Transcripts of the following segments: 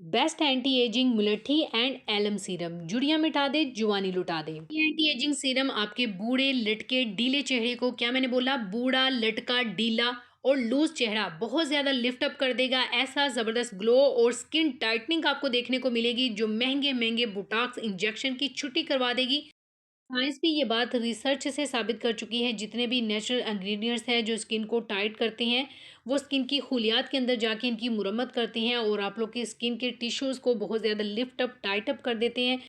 Best anti ageing मुलेठी and alum serum, जुड़ियां मिटा दे, जुवानी लुटा दे। ये एंटी एजिंग सीरम आपके बूढ़े, लटके, डीले चेहरे को, क्या मैंने बोला, बूढ़ा, लटका, डीला और लूज चेहरा बहुत ज्यादा लिफ्ट अप कर देगा। ऐसा जबरदस्त ग्लो और स्किन टाइटनिंग आपको देखने को मिलेगी जो महंगे महंगे बुटाक्स इंजेक्शन की छुट्टी करवा देगी। साइंस भी ये बात रिसर्च से साबित कर चुकी है, जितने भी नेचुरल इंग्रेडिएंट्स हैं जो स्किन को टाइट करते हैं, वो स्किन की खुलियात के अंदर जाके इनकी मुरम्मत करते हैं और आप लोग की स्किन के टिश्यूज़ को बहुत ज़्यादा लिफ्ट अप, टाइट अप कर देते हैं।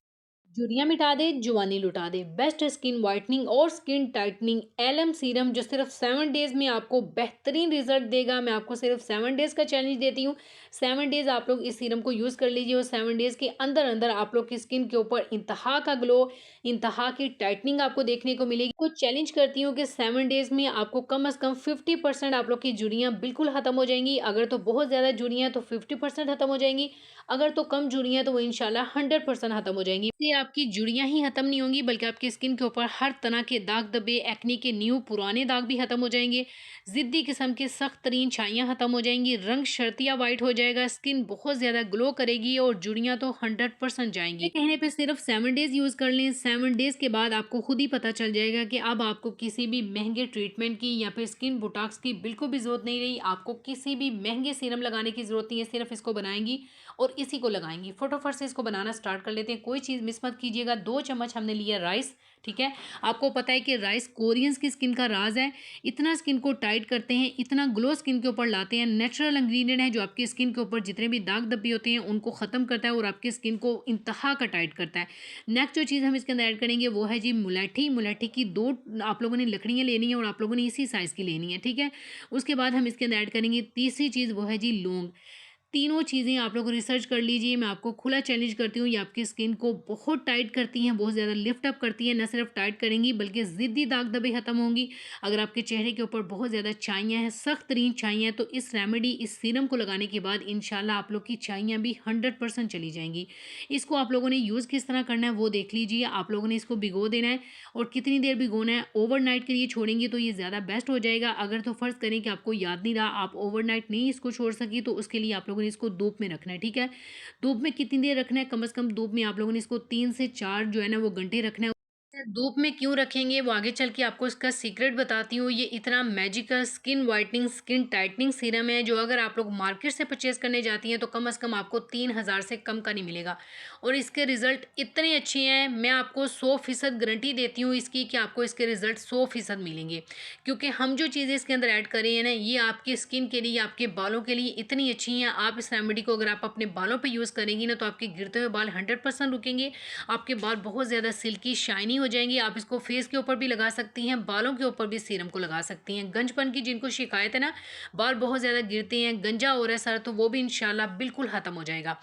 झुर्रियाँ मिटा दे, जुवानी लुटा दे। बेस्ट स्किन व्हाइटनिंग और स्किन टाइटनिंग एलएम सीरम जो सिर्फ 7 डेज़ में आपको बेहतरीन रिजल्ट देगा। मैं आपको सिर्फ 7 डेज़ का चैलेंज देती हूँ। 7 डेज़ आप लोग इस सीरम को यूज़ कर लीजिए और 7 डेज़ के अंदर-अंदर आप लोग की स्किन के ऊपर इंतहा का ग्लो, इंतहा की टाइटनिंग आपको देखने को मिलेगी। तो चैलेंज करती हूँ कि 7 डेज़ में आपको कम से कम 50% आप लोग की झुर्रियाँ बिल्कुल खत्म हो जाएँगी। अगर तो बहुत ज़्यादा झुर्रियाँ हैं तो 50% खत्म हो जाएँगी। अगर तो कम जुड़ियाँ हैं तो वो इंशाल्लाह 100% खत्म हो जाएँगी। इससे आपकी जुड़ियाँ ही खत्म नहीं होंगी बल्कि आपकी स्किन के ऊपर हर तरह के दाग धब्बे, एक्ने के न्यू पुराने दाग भी खत्म हो जाएँगे। ज़िद्दी किस्म की सख्त तरीन छाइयाँ खत्म हो जाएँगी, रंग शर्तिया व्हाइट हो जाएगा, स्किन बहुत ज़्यादा ग्लो करेगी और जुड़ियाँ तो 100% जाएँगी। मेरे कहने पे सिर्फ 7 डेज़ यूज़ कर लें, 7 डेज़ के बाद आपको खुद ही पता चल जाएगा कि अब आपको किसी भी महँगे ट्रीटमेंट की या फिर स्किन बोटॉक्स की बिल्कुल भी ज़रूरत नहीं रही। आपको किसी भी महँगे सीरम लगाने की ज़रूरत नहीं है, सिर्फ इसको बनाएँगी और इसी को लगाएँगी। फटाफट से इसको बनाना स्टार्ट कर लेते हैं। कोई चीज़ मिस मत कीजिएगा। 2 चम्मच हमने लिया राइस, ठीक है? आपको पता है कि राइस कोरियंस की स्किन का राज़ है। इतना स्किन को टाइट करते हैं, इतना ग्लो स्किन के ऊपर लाते हैं। नेचुरल इंग्रीडिएंट है जो आपकी स्किन के ऊपर जितने भी दाग धब्बे होते हैं उनको ख़त्म करता है और आपकी स्किन को इंतहा का टाइट करता है। नेक्स्ट जो चीज़ हम इसके अंदर ऐड करेंगे वो है जी मुलेठी। मुलेठी की 2 आप लोगों ने लकड़ियाँ लेनी है और आप लोगों ने इसी साइज़ की लेनी है, ठीक है? उसके बाद हम इसके अंदर ऐड करेंगे तीसरी चीज़, वो है जी लौंग। तीनों चीज़ें आप लोग रिसर्च कर लीजिए। मैं आपको खुला चैलेंज करती हूँ, ये आपकी स्किन को बहुत टाइट करती हैं, बहुत ज़्यादा लिफ्ट अप करती हैं। ना सिर्फ टाइट करेंगी बल्कि ज़िद्दी दाग धब्बे खत्म होंगी। अगर आपके चेहरे के ऊपर बहुत ज़्यादा छाइयाँ हैं, सख्त तरीन छाइयाँ हैं, तो इस रेमेडी, इस सीरम को लगाने के बाद इंशाल्लाह आप लोग की छाइयाँ भी 100% चली जाएंगी। इसको आप लोगों ने यूज़ किस तरह करना है वो देख लीजिए। आप लोगों ने इसको भिगो देना है और कितनी देर भिगोना है, ओवरनाइट के लिए छोड़ेंगे तो ये ज़्यादा बेस्ट हो जाएगा। अगर तो फ़र्ज़ करें कि आपको याद नहीं रहा, आप ओवरनाइट नहीं इसको छोड़ सकी, तो उसके लिए आप लोगों ने इसको धूप में रखना है, ठीक है? धूप में कितनी देर रखना है? कम से कम धूप में आप लोगों ने इसको 3 से 4 जो है ना वो घंटे रखना है। धूप में क्यों रखेंगे वो आगे चल के आपको इसका सीक्रेट बताती हूँ। ये इतना magical skin whitening, skin tightening serum है जो अगर आप लोग मार्केट से परचेज करने जाती हैं तो कम से कम आपको 3000 से कम का नहीं मिलेगा और इसके रिजल्ट इतने अच्छे हैं। मैं आपको 100% गारंटी देती हूँ इसकी कि आपको इसके रिजल्ट 100% मिलेंगे, क्योंकि हम जो चीज़ें इसके अंदर ऐड कर रहे हैं ना, ये आपकी स्किन के लिए, आपके बालों के लिए इतनी अच्छी हैं। आप इस रेमेडी को अगर आप अपने बालों पे यूज़ करेंगी ना तो आपके गिरते हुए बाल 100% रुकेंगे। आपके बाल बहुत ज़्यादा सिल्की शाइनी हो जाएंगे। आप इसको फेस के ऊपर भी लगा सकती हैं, बालों के ऊपर भी सीरम को लगा सकती हैं। गंजपन की जिनको शिकायत है ना, बाल बहुत ज़्यादा गिरते हैं, गंजा हो रहा है सर, तो वो भी इंशाल्लाह बिल्कुल ख़त्म हो जाएगा।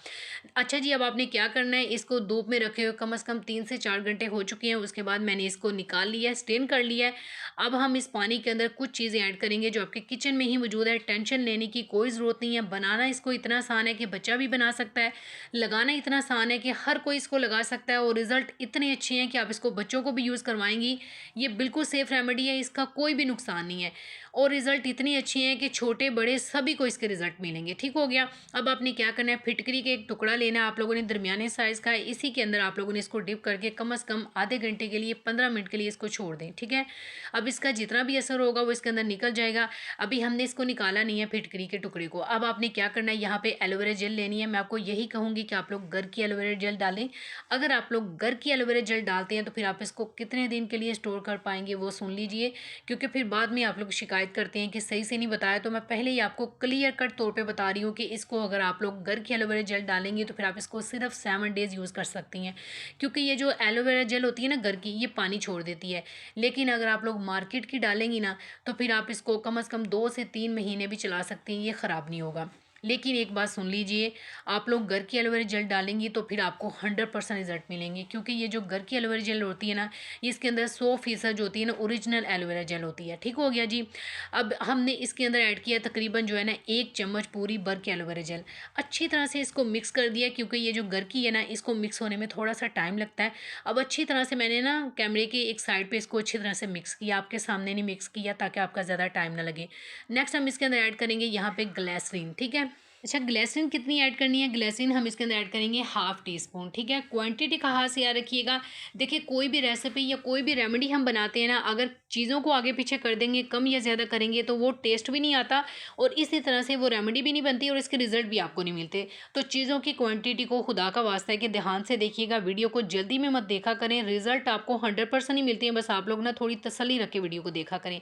अच्छा जी, अब आपने क्या करना है, इसको धूप में रखे हुए कम से कम 3 से 4 घंटे हो चुके हैं। उसके बाद मैंने इसको निकाल लिया है, स्टेन कर लिया है। अब हम इस पानी के अंदर कुछ चीज़ें ऐड करेंगे जो आपके किचन में ही मौजूद है। टेंशन लेने की कोई ज़रूरत नहीं है। बनाना इसको इतना आसान है कि बच्चा भी बना सकता है। लगाना इतना आसान है कि हर कोई इसको लगा सकता है और रिज़ल्ट इतने अच्छे हैं कि आप इसको बच्चों को भी यूज़ करवाएँगी। ये बिल्कुल सेफ़ रेमेडी है, इसका कोई भी नुकसान नहीं है और रिज़ल्ट इतने अच्छे हैं कि छोटे-बड़े सभी को इसके रिज़ल्ट मिलेंगे। ठीक हो गया? अब आपने क्या करना है, फिटकरी के एक टुकड़ा लेना है आप लोगों ने, दरमियाने साइज़ का है। इसी के अंदर आप लोगों ने इसको डिप करके कम से कम आधे घंटे के लिए, 15 मिनट के लिए इसको छोड़ दें, ठीक है? अब इसका जितना भी असर होगा वो इसके अंदर निकल जाएगा। अभी हमने इसको निकाला नहीं है फिटकरी के टुकड़े को। अब आपने क्या करना है, यहाँ पे एलोवेरा जेल लेनी है। मैं आपको यही कहूँगी कि आप लोग घर की एलोवेरा जेल डालें। अगर आप लोग घर की एलोवेरा जेल डालते हैं तो फिर आप इसको कितने दिन के लिए स्टोर कर पाएँगे वो सुन लीजिए, क्योंकि फिर बाद में आप लोग शिकायत करते हैं कि सही से नहीं बताया। तो मैं पहले ही आपको क्लियर कट तौर पे बता रही हूँ कि इसको अगर आप लोग घर की एलोवेरा जेल डालेंगे तो फिर आप इसको सिर्फ 7 डेज़ यूज़ कर सकती हैं, क्योंकि ये जो एलोवेरा जेल होती है ना घर की, ये पानी छोड़ देती है। लेकिन अगर आप लोग मार्केट की डालेंगी ना तो फिर आप इसको कम से कम 2 से 3 महीने भी चला सकती हैं, ये ख़राब नहीं होगा। लेकिन एक बात सुन लीजिए, आप लोग घर की एलोवेरा जेल डालेंगी तो फिर आपको 100% रिज़ल्ट मिलेंगे, क्योंकि ये जो घर की एलोवेरा जेल होती है ना, इसके अंदर 100% जो होती है ना ओरिजिनल एलोवेरा जेल होती है। ठीक हो गया जी? अब हमने इसके अंदर ऐड किया तकरीबन जो है ना 1 चम्मच पूरी भर के एलोवेरा जेल। अच्छी तरह से इसको मिक्स कर दिया, क्योंकि ये जो घर की है ना, इसको मिक्स होने में थोड़ा-सा टाइम लगता है। अब अच्छी तरह से मैंने ना कैमरे के एक साइड पे इसको अच्छी तरह से मिक्स किया, आपके सामने नहीं मिक्स किया ताकि आपका ज़्यादा टाइम ना लगे। नेक्स्ट हम इसके अंदर ऐड करेंगे यहाँ पे ग्लिसरीन, ठीक है? अच्छा, ग्लिसरीन कितनी ऐड करनी है? ग्लिसरीन हम इसके अंदर ऐड करेंगे हाफ़ टी स्पून, ठीक है? क्वांटिटी का ख़ास याद रखिएगा। देखिए, कोई भी रेसिपी या कोई भी रेमेडी हम बनाते हैं ना, अगर चीज़ों को आगे-पीछे कर देंगे, कम या ज़्यादा करेंगे, तो वो टेस्ट भी नहीं आता और इसी तरह से वो रेमेडी भी नहीं बनती और इसके रिज़ल्ट भी आपको नहीं मिलते। तो चीज़ों की क्वांटिटी को खुदा का वास्ता है कि ध्यान से देखिएगा, वीडियो को जल्दी में मत देखा करें, रिज़ल्ट आपको 100% ही मिलते हैं, बस आप लोग ना थोड़ी तसल्ली रख के वीडियो को देखा करें।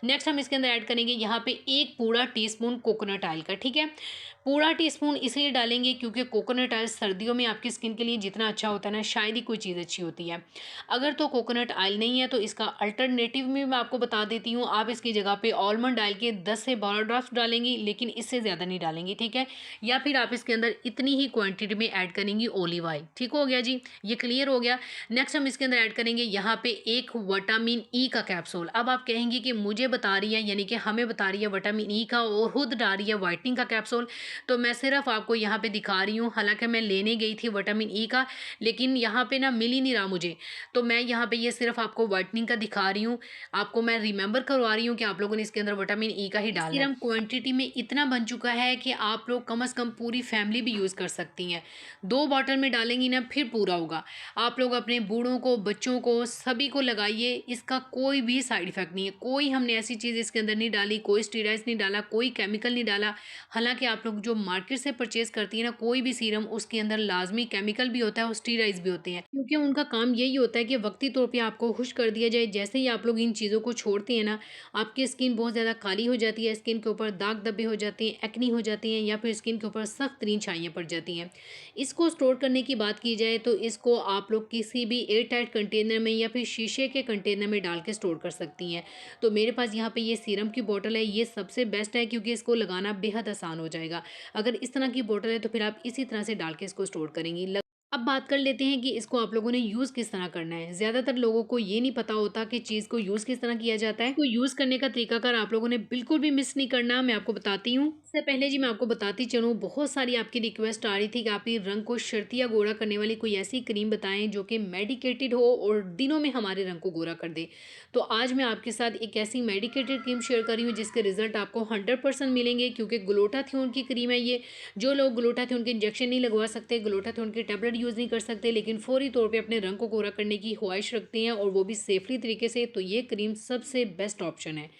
नेक्स्ट हम इसके अंदर ऐड करेंगे यहाँ पे 1 पूरा टीस्पून कोकोनट ऑयल का, ठीक है? पूरा टीस्पून इसलिए डालेंगे क्योंकि कोकोनट ऑयल सर्दियों में आपकी स्किन के लिए जितना अच्छा होता है ना, शायद ही कोई चीज़ अच्छी होती है। अगर तो कोकोनट ऑयल नहीं है तो इसका अल्टरनेटिव में मैं आपको बता देती हूँ, आप इसकी जगह पे आलमंड ऑयल के 10 से 12 ड्रॉप्स डालेंगी, लेकिन इससे ज़्यादा नहीं डालेंगी, ठीक है? या फिर आप इसके अंदर इतनी ही क्वांटिटी में ऐड करेंगी ऑलिव ऑयल। ठीक हो गया जी, ये क्लियर हो गया। नेक्स्ट हम इसके अंदर ऐड करेंगे यहाँ पे एक विटामिन ई का कैप्सूल। अब आप कहेंगी कि मुझे बता रही है, यानी कि हमें बता रही है विटामिन ई का और खुद डाल रही है व्हाइटनिंग का कैप्सूल। तो मैं सिर्फ आपको यहाँ पे दिखा रही हूँ, हालाँकि मैं लेने गई थी विटामिन ई का, लेकिन यहाँ पे ना मिल ही नहीं रहा मुझे। तो मैं यहाँ पे ये सिर्फ आपको व्हाइटनिंग का दिखा रही हूँ, आपको मैं रिमेंबर करवा रही हूँ कि आप लोगों ने इसके अंदर विटामिन ई का ही डालना है। सीरम क्वांटिटी में इतना बन चुका है कि आप लोग कम से कम पूरी फैमिली भी यूज़ कर सकती हैं। 2 बॉटल में डालेंगी ना फिर पूरा होगा। आप लोग अपने बूढ़ों को, बच्चों को, सभी को लगाइए, इसका कोई भी साइड इफ़ेक्ट नहीं है। कोई हमने ऐसी चीज़ इसके अंदर नहीं डाली, कोई स्टेरॉइड्स नहीं डाला, कोई केमिकल नहीं डाला। हालाँकि आप लोग जो मार्केट से परचेज़ करती हैं ना कोई भी सीरम, उसके अंदर लाज़मी केमिकल भी होता है और स्टेरॉइड्स भी होते हैं। क्योंकि उनका काम यही होता है कि वक़्ती तौर पे आपको खुश कर दिया जाए। जैसे ही आप लोग इन चीज़ों को छोड़ते हैं ना, आपकी स्किन बहुत ज़्यादा काली हो जाती है, स्किन के ऊपर दाग धब्बे हो जाते हैं, एक्ने हो जाती हैं या फिर स्किन के ऊपर सख्त तरीन छाइयाँ पड़ जाती हैं। इसको स्टोर करने की बात की जाए तो इसको आप लोग किसी भी एयर टाइट कंटेनर में या फिर शीशे के कंटेनर में डाल के स्टोर कर सकती हैं। तो मेरे पास यहाँ पे ये सीरम की बॉटल है, ये सबसे बेस्ट है क्योंकि इसको लगाना बेहद आसान हो जाएगा। अगर इस तरह की बॉटल है तो फिर आप इसी तरह से डाल के इसको स्टोर करेंगी। अब बात कर लेते हैं कि इसको आप लोगों ने यूज़ किस तरह करना है। ज़्यादातर लोगों को ये नहीं पता होता कि चीज़ को यूज़ किस तरह किया जाता है। तो यूज़ करने का तरीकाकार आप लोगों ने बिल्कुल भी मिस नहीं करना, मैं आपको बताती हूँ। इससे पहले जी मैं आपको बताती चलूँ, बहुत सारी आपकी रिक्वेस्ट आ रही थी कि आप ये रंग को शर्तिया गोरा करने वाली कोई ऐसी क्रीम बताएँ जो कि मेडिकेटेड हो और दिनों में हमारे रंग को गोरा कर दे। तो आज मैं आपके साथ एक ऐसी मेडिकेटेड क्रीम शेयर कर रही हूँ जिसके रिज़ल्ट आपको 100% मिलेंगे क्योंकि ग्लूटाथियोन की क्रीम है ये। जो लोग ग्लूटाथियोन के इंजेक्शन नहीं लगवा सकते, ग्लूटाथियोन की टैबलेट यूज़ नहीं कर सकते, लेकिन फौरी तौर पे अपने रंग को गोरा करने की ख्वाहिश रखते हैं और वो भी सेफली तरीके से, तो ये क्रीम सबसे बेस्ट ऑप्शन है।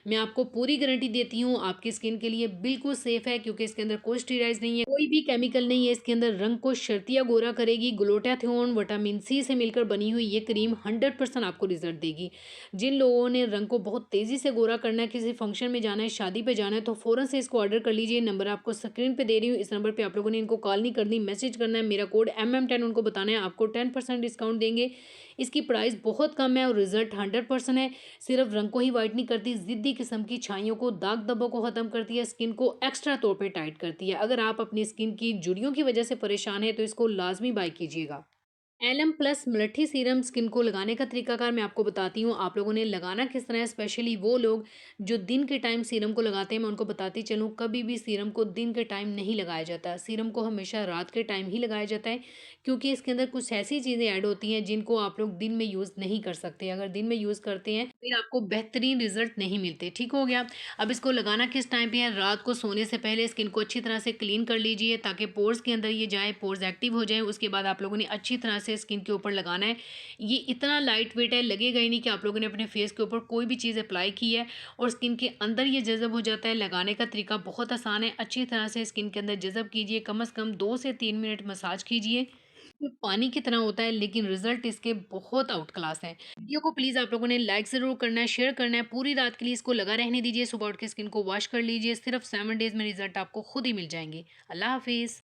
मैं आपको पूरी गारंटी देती हूँ, आपकी स्किन के लिए बिल्कुल सेफ है क्योंकि इसके अंदर कोई स्टेरॉइड्स नहीं है, कोई भी केमिकल नहीं है। इसके अंदर रंग को शर्तिया गोरा करेगी। ग्लूटाथियोन, विटामिन सी से मिलकर बनी हुई ये क्रीम 100% आपको रिजल्ट देगी। जिन लोगों ने रंग को बहुत तेज़ी से गोरा करना है, किसी फंक्शन में जाना है, शादी पे जाना है, तो फ़ौरन से इसको ऑर्डर कर लीजिए। नंबर आपको स्क्रीन पे दे रही हूँ, इस नंबर पे आप लोगों ने इनको कॉल नहीं करनी, मैसेज करना है। मेरा कोड MM10 उनको बताना है, आपको 10% डिस्काउंट देंगे। इसकी प्राइस बहुत कम है और रिजल्ट 100% है। सिर्फ रंग को ही वाइट नहीं करती, ज़िद्दी किस्म की छाइयों को, दाग धब्बों को ख़त्म करती है, स्किन को एक्स्ट्रा तौर पे टाइट करती है। अगर आप अपनी स्किन की झुर्रियों की वजह से परेशान हैं तो इसको लाजमी बाय कीजिएगा। LM plus multi serum skin को लगाने का तरीकाकार मैं आपको बताती हूँ। आप लोगों ने लगाना किस तरह है, स्पेशली वो लोग जो दिन के टाइम सीरम को लगाते हैं, मैं उनको बताती चलूँ, कभी भी सीरम को दिन के टाइम नहीं लगाया जाता। सीरम को हमेशा रात के टाइम ही लगाया जाता है क्योंकि इसके अंदर कुछ ऐसी चीज़ें ऐड होती हैं जिनको आप लोग दिन में यूज़ नहीं कर सकते। अगर दिन में यूज़ करते हैं फिर आपको बेहतरीन रिजल्ट नहीं मिलते। ठीक हो गया। अब इसको लगाना किस टाइम पे है, रात को सोने से पहले स्किन को अच्छी तरह से क्लीन कर लीजिए ताकि पोर्स के अंदर ये जाए, पोर्स एक्टिव हो जाए। उसके बाद आप लोगों ने अच्छी तरह से स्किन के ऊपर लगाना है। ये इतना लाइट वेट है, लगेगा ही नहीं कि आप लोगों ने अपने फेस के ऊपर कोई भी चीज़ अप्लाई की है और स्किन के अंदर ये जज़ब हो जाता है। लगाने का तरीका बहुत आसान है, अच्छी तरह से स्किन के अंदर जज़ब कीजिए, कम से कम 2 से 3 मिनट मसाज कीजिए। तो पानी की तरह होता है लेकिन रिजल्ट इसके बहुत आउट क्लास है। वीडियो को प्लीज़ आप लोगों ने लाइक ज़रूर करना है, शेयर करना है। पूरी रात के लिए इसको लगा रहने दीजिए, सुबह उठ के स्किन को वॉश कर लीजिए। सिर्फ 7 डेज़ में रिजल्ट आपको खुद ही मिल जाएंगे। अल्लाह हाफिज़।